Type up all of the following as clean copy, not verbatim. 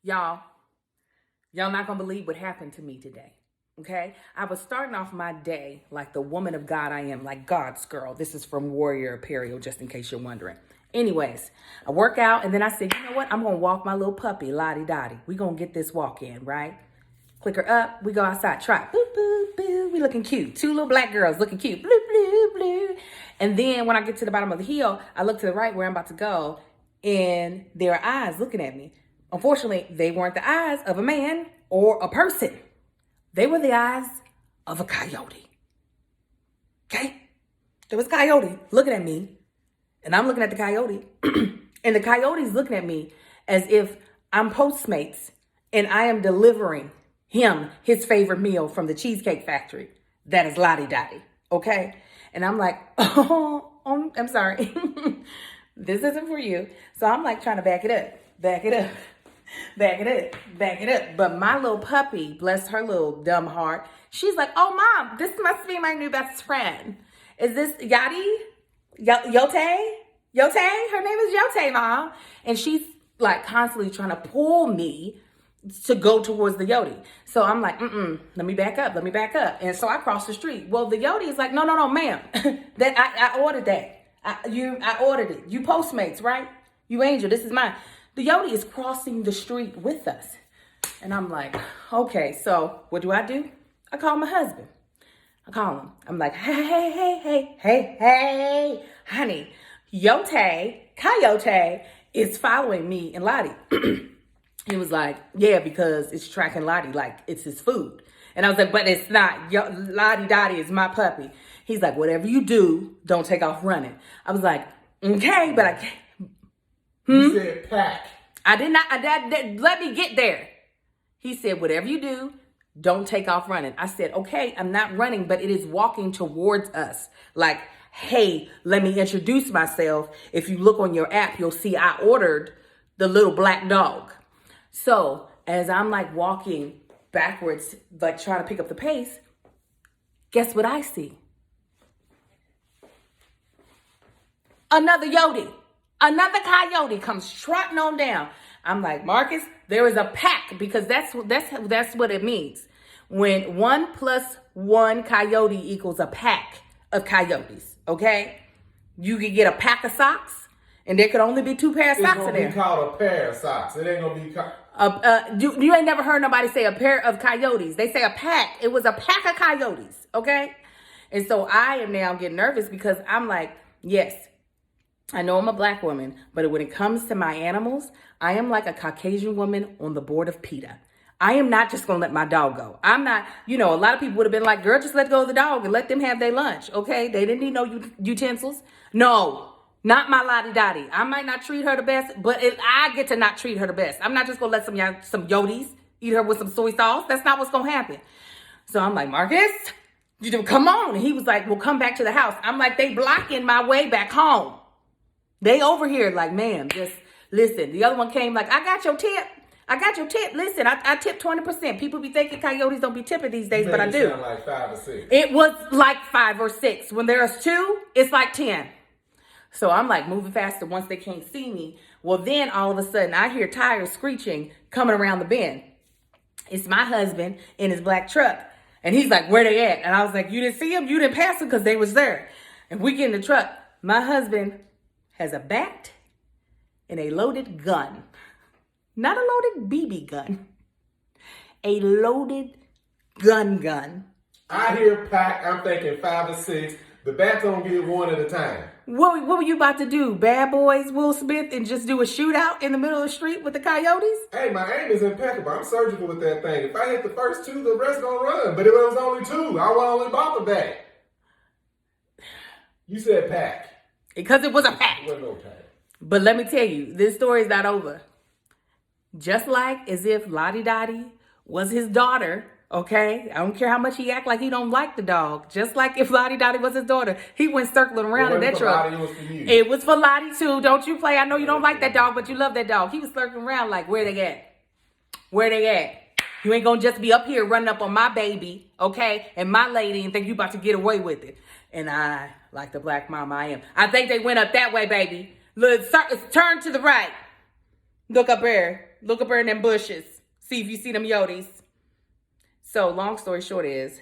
Y'all not gonna believe what happened to me today. Okay, I was starting off my day like the woman of God I am, like God's girl. This is from Warrior Apparel, just in case you're wondering. Anyways, I work out and then I said, you know what? I'm gonna walk my little puppy, Lottie Dottie. We gonna get this walk in, right? Click her up. We go outside. Try. Boop, boop, boop. We looking cute. Two little black girls looking cute. Bloop, bloop, bloop. And then when I get to the bottom of the hill, I look to the right where I'm about to go, and there are eyes looking at me. Unfortunately, they weren't the eyes of a man or a person. They were the eyes of a coyote. Okay? There was a coyote looking at me, and I'm looking at the coyote, and the coyote's looking at me as if I'm Postmates, and I am delivering him his favorite meal from the Cheesecake Factory. That is Lottie Dottie. Okay? And I'm like, oh, I'm sorry. This isn't for you. So I'm like trying to back it up. Back it up. Back it up, back it up. But my little puppy, bless her little dumb heart, she's like, oh, Mom, this must be my new best friend. Is this Yachty? Yote? Yote? Her name is Yote, Mom. And she's like constantly trying to pull me to go towards the Yoti. So I'm like, let me back up. And so I cross the street. Well, the Yoti is like, no, ma'am. That I ordered that. I ordered it. You Postmates, right? You Angel, this is mine. The Yoti is crossing the street with us. And I'm like, okay, so what do? I call my husband. I call him. I'm like, hey, honey, Coyote is following me and Lottie. He was like, yeah, because it's tracking Lottie like it's his food. And I was like, but it's not. Lottie Dottie is my puppy. He's like, whatever you do, don't take off running. I was like, okay, but I can't. You said pack. I did not. Let me get there. He said, whatever you do, don't take off running. I said, okay, I'm not running, but it is walking towards us. Like, hey, let me introduce myself. If you look on your app, you'll see I ordered the little black dog. So as I'm like walking backwards, like trying to pick up the pace, guess what I see? Another Yoti. Another coyote comes trotting on down. I'm like, Marcus, there is a pack, because that's what it means. When 1 + 1 coyote equals a pack of coyotes, okay? You could get a pack of socks, and there could only be 2 pairs of socks in there. It's going to be called a pair of socks. It ain't going to be you ain't never heard nobody say a pair of coyotes. They say a pack. It was a pack of coyotes, okay? And so I am now getting nervous because I'm like, yes, I know I'm a black woman, but when it comes to my animals, I am like a Caucasian woman on the board of PETA. I am not just going to let my dog go. I'm not, a lot of people would have been like, girl, just let go of the dog and let them have their lunch, okay? They didn't need no utensils. No, not my Lottie Dottie. I might not treat her the best, but I get to not treat her the best. I'm not just going to let some Yotis eat her with some soy sauce. That's not what's going to happen. So I'm like, Marcus, come on. And he was like, well, come back to the house. I'm like, they blocking my way back home. They over here like, ma'am, just listen. The other one came like, I got your tip. Listen, I tip 20%. People be thinking coyotes don't be tipping these days, but I do. Sound like 5 or 6. It was like 5 or 6. When there's 2, it's like 10. So I'm like moving faster once they can't see me. Well, then all of a sudden I hear tires screeching coming around the bend. It's my husband in his black truck. And he's like, where they at? And I was like, you didn't see them? You didn't pass them because they was there. And we get in the truck. My husband has a bat and a loaded gun. Not a loaded BB gun. A loaded gun. I hear pack, I'm thinking 5 or 6. The bat's gonna get 1 at a time. What were you about to do? Bad Boys, Will Smith, and just do a shootout in the middle of the street with the coyotes? Hey, my aim is impeccable. I'm surgical with that thing. If I hit the first 2, the rest gonna run. But if it was only 2, I would only bought the bat. You said pack. Because it was a pack. It wasn't no pack. But let me tell you, this story is not over. Just like as if Lottie Dottie was his daughter, okay? I don't care how much he act like he don't like the dog. Just like if Lottie Dottie was his daughter, he went circling around in that truck. Lottie, it was for you. It was for Lottie too. Don't you play. I know you don't like that dog, but you love that dog. He was circling around like, where they at? Where they at? You ain't gonna just be up here running up on my baby, okay? And my lady and think you about to get away with it. And I, like the black mama I am, I think they went up that way, baby. Look, turn to the right. Look up there. Look up there in them bushes. See if you see them Coyotes. So long story short is,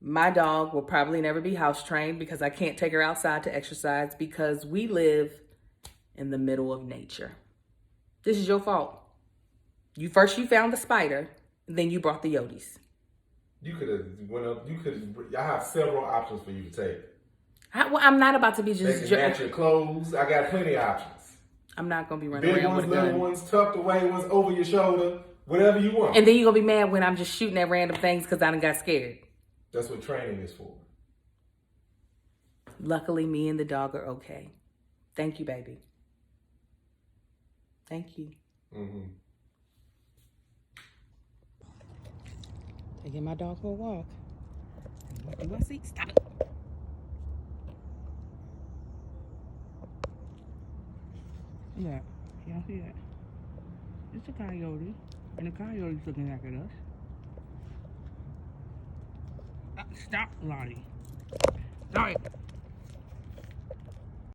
my dog will probably never be house trained because I can't take her outside to exercise because we live in the middle of nature. This is your fault. You found the spider, then you brought the Coyotes. You could have went up. I have several options for you to take. I'm not about to be They just. can match your clothes. I got plenty of options. I'm not gonna be running Big around ones, with a gun. little ones, tucked away ones, over your shoulder, whatever you want. And then you're gonna be mad when I'm just shooting at random things because I done got scared. That's what training is for. Luckily, me and the dog are okay. Thank you, baby. Thank you. Mm-hmm. Taking my dog for a walk. You want to see? Stop it. Yeah, y'all see that? It's a coyote, and the coyote's looking back at us. Stop, Lottie. All right.